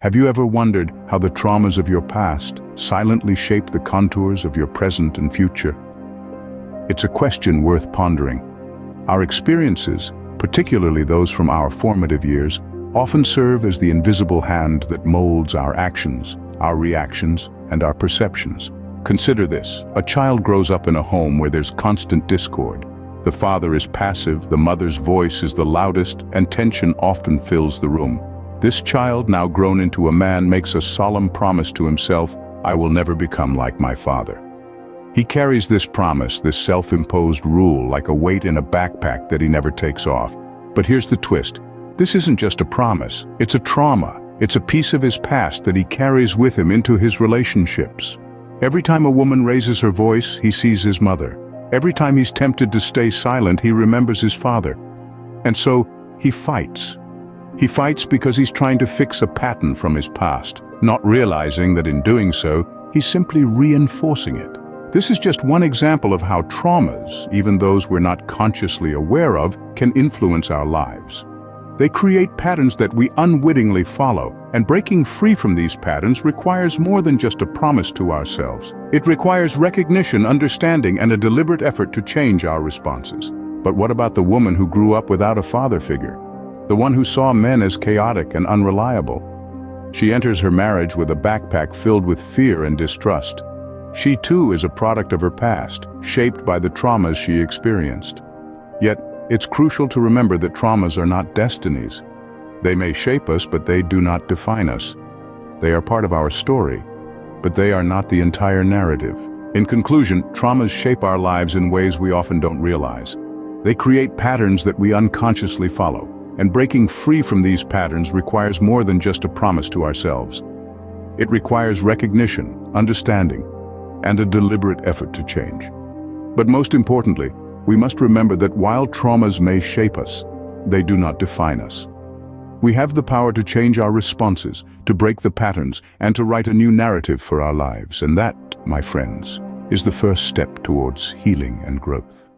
Have you ever wondered how the traumas of your past silently shape the contours of your present and future? It's a question worth pondering. Our experiences, particularly those from our formative years, often serve as the invisible hand that molds our actions, our reactions, and our perceptions. Consider this: a child grows up in a home where there's constant discord. The father is passive, the mother's voice is the loudest, and tension often fills the room. This child, now grown into a man, makes a solemn promise to himself: I will never become like my father. He carries this promise, this self-imposed rule, like a weight in a backpack that he never takes off. But here's the twist: this isn't just a promise, it's a trauma. It's a piece of his past that he carries with him into his relationships. Every time a woman raises her voice, he sees his mother. Every time he's tempted to stay silent, he remembers his father. And so, he fights. He fights because he's trying to fix a pattern from his past, not realizing that in doing so, he's simply reinforcing it. This is just one example of how traumas, even those we're not consciously aware of, can influence our lives. They create patterns that we unwittingly follow, and breaking free from these patterns requires more than just a promise to ourselves. It requires recognition, understanding, and a deliberate effort to change our responses. But what about the woman who grew up without a father figure? The one who saw men as chaotic and unreliable? She enters her marriage with a backpack filled with fear and distrust. She too is a product of her past, shaped by the traumas she experienced. Yet, it's crucial to remember that traumas are not destinies. They may shape us, but they do not define us. They are part of our story, but they are not the entire narrative. In conclusion, traumas shape our lives in ways we often don't realize. They create patterns that we unconsciously follow, and breaking free from these patterns requires more than just a promise to ourselves. It requires recognition, understanding, and a deliberate effort to change. But most importantly, we must remember that while traumas may shape us, they do not define us. We have the power to change our responses, to break the patterns, and to write a new narrative for our lives. And that, my friends, is the first step towards healing and growth.